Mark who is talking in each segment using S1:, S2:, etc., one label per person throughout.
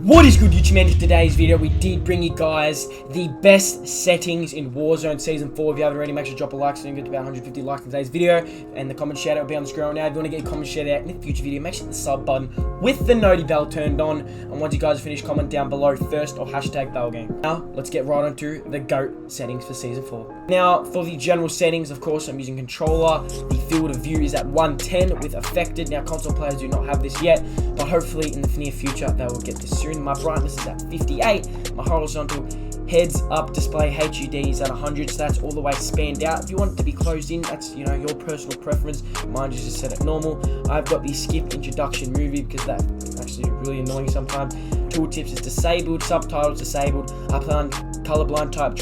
S1: What is good, YouTube man? In today's video, we did bring you guys the best settings in Warzone Season 4. If you haven't already, make sure to drop a like so you can get to about 150 likes in today's video. And the comment shout out will be on the screen right now. If you want to get your comment shout out in the future video, make sure to hit the sub button with the noti bell turned on. And once you guys finish, comment down below first or hashtag BellGang. Now, let's get right onto the GOAT settings for Season 4. Now, for the general settings, of course, I'm using controller. The field of view is at 110 with affected. Now, console players do not have this yet, but hopefully in the near future, they will get this soon. My brightness is at 58. My horizontal heads up display HUD is at 100, so that's all the way spanned out. If you want it to be closed in, that's your personal preference. Mine is just set at normal. I've got the skip introduction movie because that's actually really annoying sometimes. Tooltips is disabled, subtitles disabled. I play on colorblind type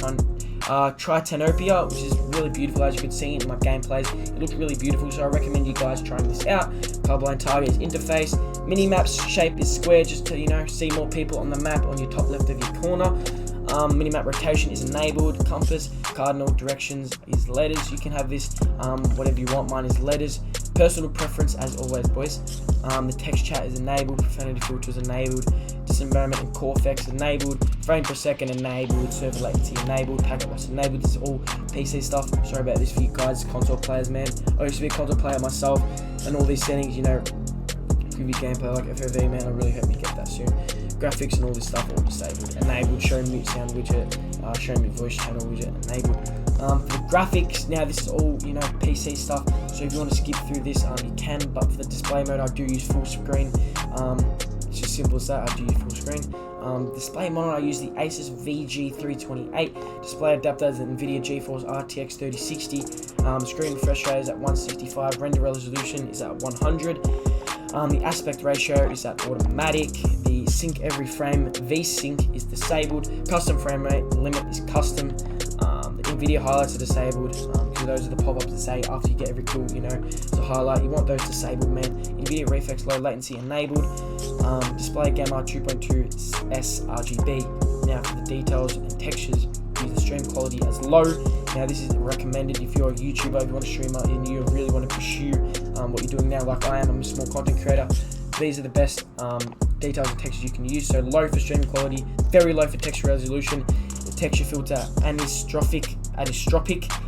S1: Tritanopia, which is really beautiful, as you can see in my gameplays. It looks really beautiful, so I recommend you guys trying this out. Colorblind target is interface. Minimap's shape is square, just to see more people on the map on your top left of your corner. Minimap rotation is enabled. Compass, cardinal directions is letters. You can have this whatever you want. Mine is letters. Personal preference, as always, boys. The text chat is enabled. Profanity filter is enabled. Disembowelment and core effects enabled. Frame per second enabled. Server latency enabled. Packet loss enabled. This is all PC stuff. Sorry about this for you guys, console players, man. I used to be a console player myself, and all these settings, preview gameplay like FOV, man. I really hope you get that soon. Graphics and all this stuff all disabled. Enabled. Show mute sound widget. Show mute voice channel widget enabled. For the graphics, now this is all PC stuff, so if you want to skip through this, you can, but for the display mode I do use full screen. It's just simple as that. I do use full screen. Display monitor, I use the Asus VG328. Display adapter is the NVIDIA GeForce RTX 3060. Screen refresh rate is at 165. Render resolution is at 100. The aspect ratio is at automatic. The sync every frame VSync is disabled. Custom frame rate limit is custom. The NVIDIA highlights are disabled, because those are the pop-ups that say after you get every kill, it's a highlight. You want those disabled, man. NVIDIA reflex low latency enabled. Display gamma 2.2 sRGB. Now for the details and textures, use the stream quality as low. Now this is recommended if you're a YouTuber, if you want to stream and you really want to pursue what you're doing now, like I am. I'm a small content creator. These are the best details and textures you can use. So low for stream quality, very low for texture resolution. The texture filter anisotropic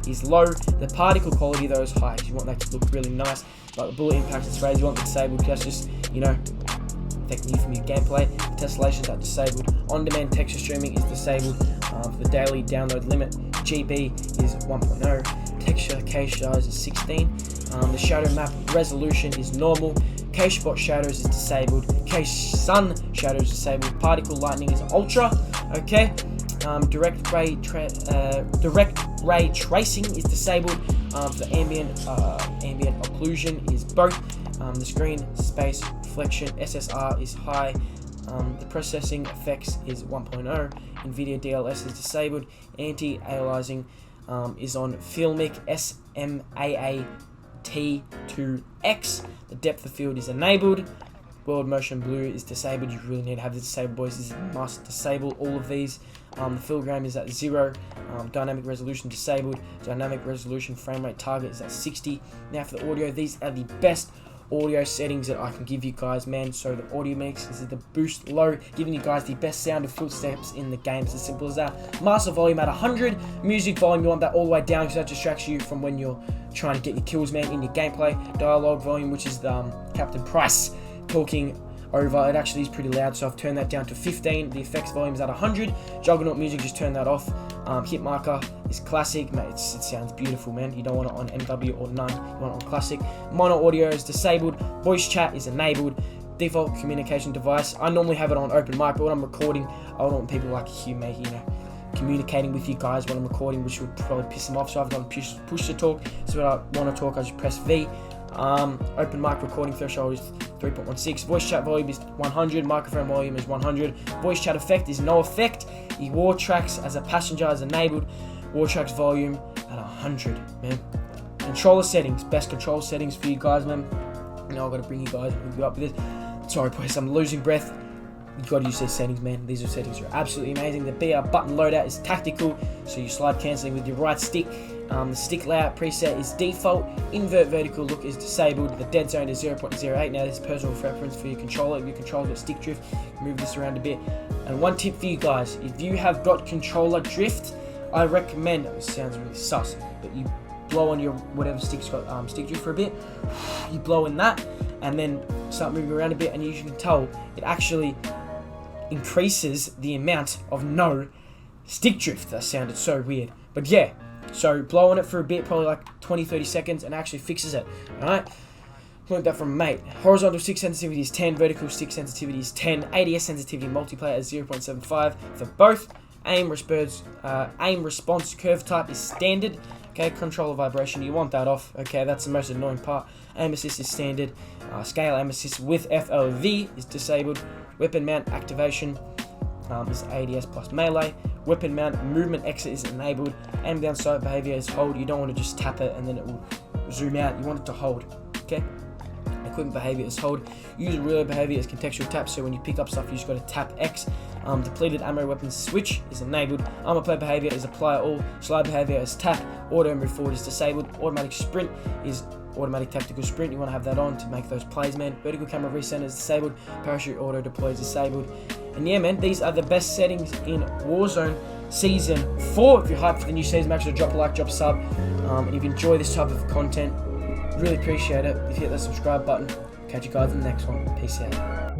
S1: is low. The particle quality though is high, because you want that to look really nice. Like the bullet impact and sprays, you want it disabled, because that's just affecting you from your gameplay. The tessellations are disabled. On-demand texture streaming is disabled. For the daily download limit, GB is 1.0. Texture cache size is 16. The shadow map resolution is normal. Cache spot shadows is disabled. Cache sun shadows is disabled. Particle lightning is ultra. Okay. Direct ray tracing is disabled. For ambient occlusion is both. The screen space reflection SSR is high. The processing effects is 1.0. NVIDIA DLS is disabled. Anti-aliasing is on Filmic SMAAT2X. The depth of field is enabled. World motion blue is disabled. You really need to have this disabled, boys. This is must disable all of these. The field game is at 0. Dynamic resolution disabled. Dynamic resolution frame rate target is at 60. Now for the audio, these are the best audio settings that I can give you guys, man. So the audio mix is the boost low, giving you guys the best sound of footsteps in the game. It's as simple as that. Master volume at 100. Music volume, you want that all the way down, because that distracts you from when you're trying to get your kills, man, in your gameplay. Dialogue volume, which is the Captain Price talking over, it actually is pretty loud, so I've turned that down to 15. The effects volume is at 100. Juggernaut music, just turn that off. Hit marker is classic, mate. It sounds beautiful, man. You don't want it on MW or none, you want it on classic. Mono audio is disabled. Voice chat is enabled. Default communication device, I normally have it on open mic, but when I'm recording, I don't want people like me, communicating with you guys when I'm recording, which would probably piss them off. So I've gone push to talk. So when I want to talk, I just press V. Open mic recording threshold is 3.16. Voice chat volume is 100. Microphone volume is 100. Voice chat effect is no effect. The war tracks as a passenger is enabled. War tracks volume at 100, man. Controller settings, best control settings for you guys, man. Now I've got to bring you guys up with this. Sorry, boys, I'm losing breath. you got to use these settings, man. These settings are absolutely amazing. The BR button loadout is tactical, so you slide cancelling with your right stick. The stick layout preset is default. Invert vertical look is disabled. The dead zone is 0.08. Now this is personal preference for your controller. If your controller's got stick drift, move this around a bit. And one tip for you guys, if you have got controller drift, I recommend, it sounds really sus, but you blow on your whatever stick's got stick drift for a bit. You blow in that and then start moving around a bit, and you can tell it actually increases the amount of no stick drift. That sounded so weird, but yeah. So blow on it for a bit, probably like 20-30 seconds, and actually fixes it. Alright, learned that from mate. Horizontal stick sensitivity is 10, vertical stick sensitivity is 10, ADS sensitivity multiplayer is 0.75 for both. Aim response curve type is standard. Okay, controller vibration, you want that off. Okay, that's the most annoying part. Aim assist is standard. Scale aim assist with FOV is disabled. Weapon mount activation is ADS plus melee. Weapon mount movement exit is enabled. Aim down sight behavior is hold. You don't want to just tap it and then it will zoom out. You want it to hold. Okay. Equipment behavior is hold. User reload behavior is contextual tap. So when you pick up stuff, you just got to tap X. Depleted ammo weapons switch is enabled. Armor plate behavior is apply all. Slide behavior is tap. Auto move forward is disabled. Automatic sprint is automatic tactical sprint. You want to have that on to make those plays, man. Vertical camera recenter is disabled. Parachute auto deploy is disabled. And yeah, man, these are the best settings in Warzone Season 4. If you're hyped for the new season, make sure to drop a like, drop a sub. And if you enjoy this type of content, really appreciate it. If you hit that subscribe button, catch you guys in the next one. Peace out.